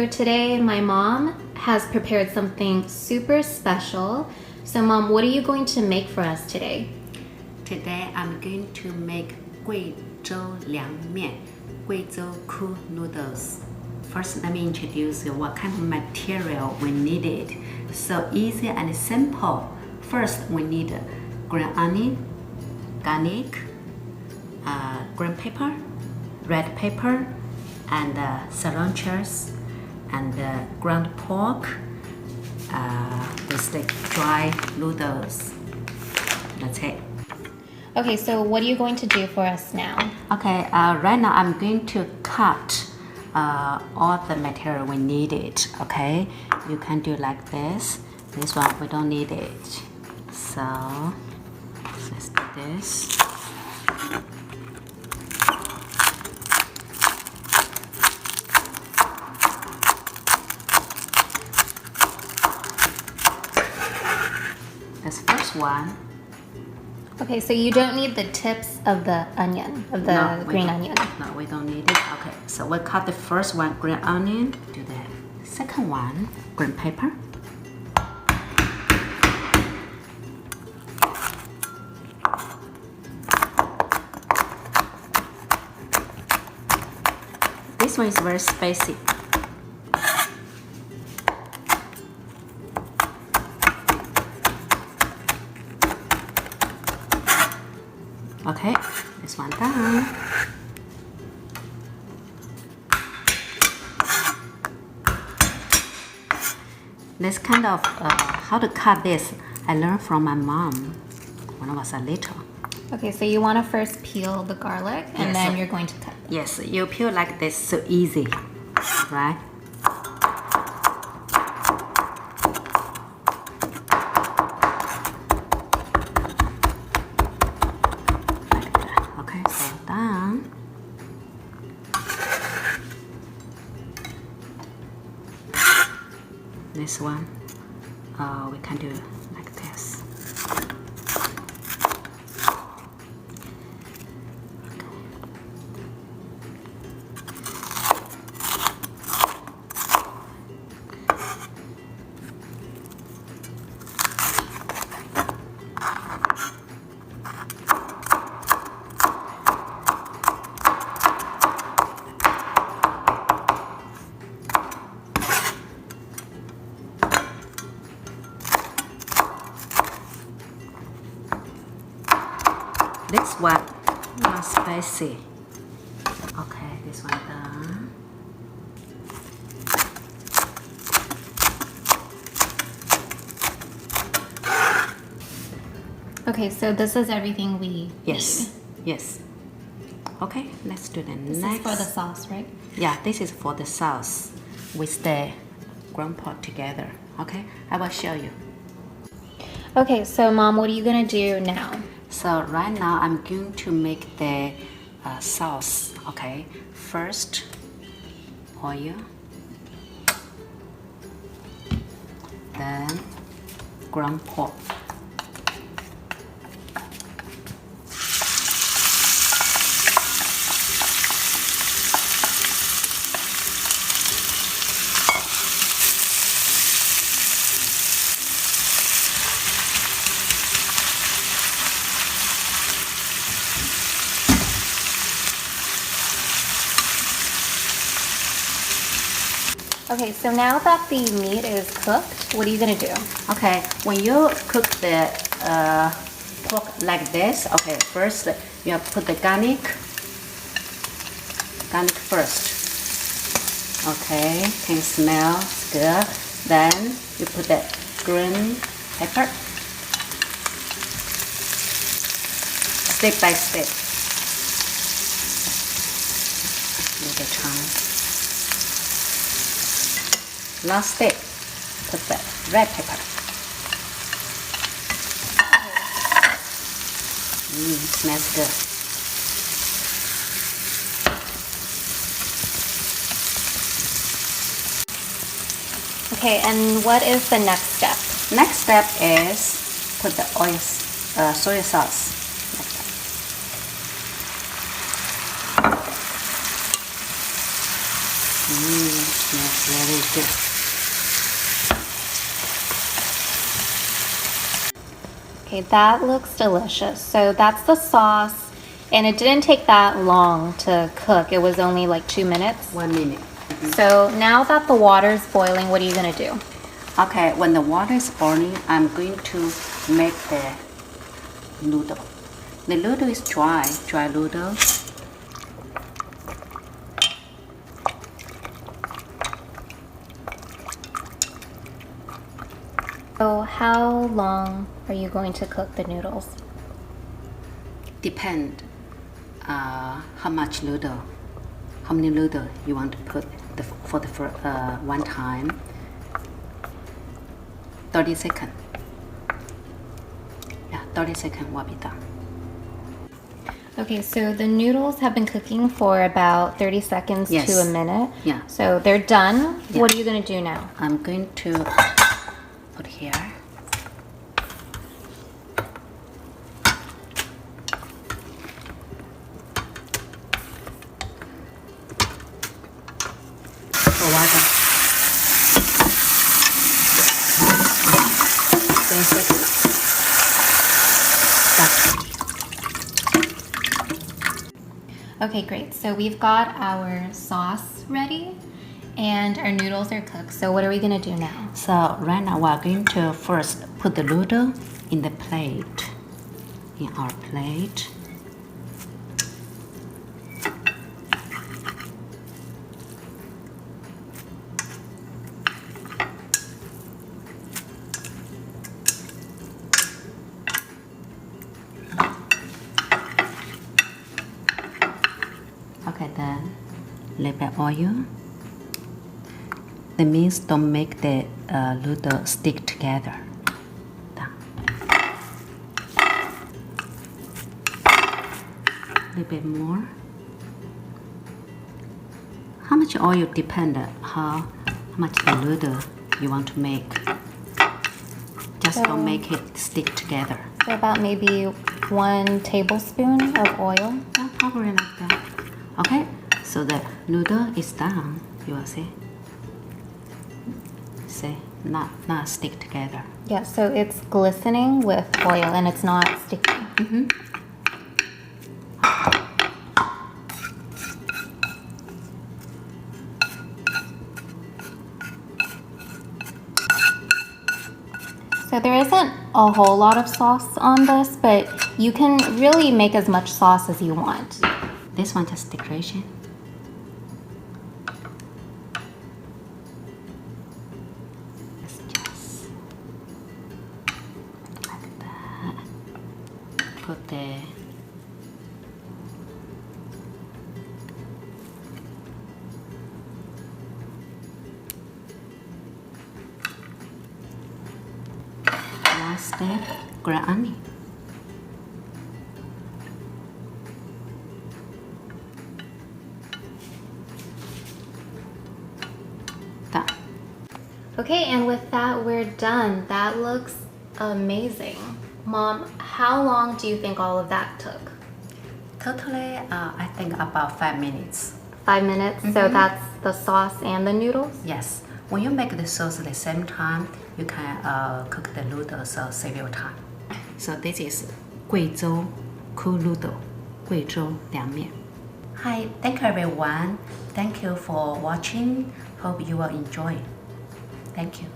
So today my mom has prepared something super special. So Mom, what are you going to make for us today? Today I'm going to make 贵州凉面, Guizhou cool noodles. First, let me introduce you what kind of material we needed. So easy and simple. First, we need green onion, garlic, green pepper, red pepper, and cilantro, and ground pork with the dry noodles. That's it. Okay, so what are you going to do for us now? Okay, right now I'm going to cut all the material we needed. Okay, you can do like this. This one we don't need it. So let's do this. This first one. Okay, so you don't need the tips of the onion, of the green onion. No, we don't need it. Okay, so we'll cut the first one, green onion. Do the second one, green pepper. This one is very spicy. Okay, this one done. This kind of how to cut this, I learned from my mom when I was a little. Okay, so you want to first peel the garlic and then you're going to cut. Yes, you peel like this, so easy, right? Okay, so done. This one, we can do like this. This one, not spicy. Okay, this one done. Okay, so this is everything we need. Yes. Okay, let's do the This next. is for the sauce, right? Yeah, this is for the sauce with the ground pork together. Okay, I will show you. Okay, so Mom, what are you gonna do now? So right now I'm going to make the sauce. Okay, first oil, then ground pork. Okay, so now that the meat is cooked, what are you gonna do? Okay, when you cook the pork like this, okay, first you have to put the garlic first. Okay, can you smell? It's good. Then you put the green pepper. Step by step. Give it a try. Last step, put the red pepper. Smells good. Okay, and what is the next step? Next step is put the soy sauce. Like that. smells very good. Okay, that looks delicious. So that's the sauce, and it didn't take that long to cook. It was only like 2 minutes. 1 minute. So now that the water's boiling, what are you gonna do? Okay, when the water is boiling, I'm going to make the noodle. The noodle is dry noodle. So how long are you going to cook the noodles? Depend how much noodle, how many noodle you want to put for the one time. 30 seconds. Yeah, 30 seconds will be done. Okay, so the noodles have been cooking for about 30 seconds Yes. to a minute. Yeah. So they're done. Yeah. What are you gonna do now? I'm going to put here. For water. 10 seconds. Stop. Okay, great. So we've got our sauce ready and our noodles are cooked. So what are we gonna do now? So right now we're going to first put the noodle in the plate. In our plate. Okay, then little bit oil. That means don't make the noodle stick together. Done. A little bit more. How much oil depends how much the noodle you want to make. Just don't make it stick together. So about maybe 1 tablespoon of oil. Yeah, probably like that. Okay, so the noodle is done. You will see. See, not stick together. Yeah, so it's glistening with oil and it's not sticky. So there isn't a whole lot of sauce on this, but you can really make as much sauce as you want. This one just decoration. It's just like that. Put the last step, ground onion. Done. Okay, and with that, we're done. That looks amazing. Mom, how long do you think all of that took? Totally, I think about 5 minutes. 5 minutes? So that's the sauce and the noodles? Yes. When you make the sauce at the same time, you can cook the noodles, so save your time. So this is 贵州 cool noodle, 贵州凉面. Hi, thank you everyone. Thank you for watching. Hope you will enjoy. Thank you.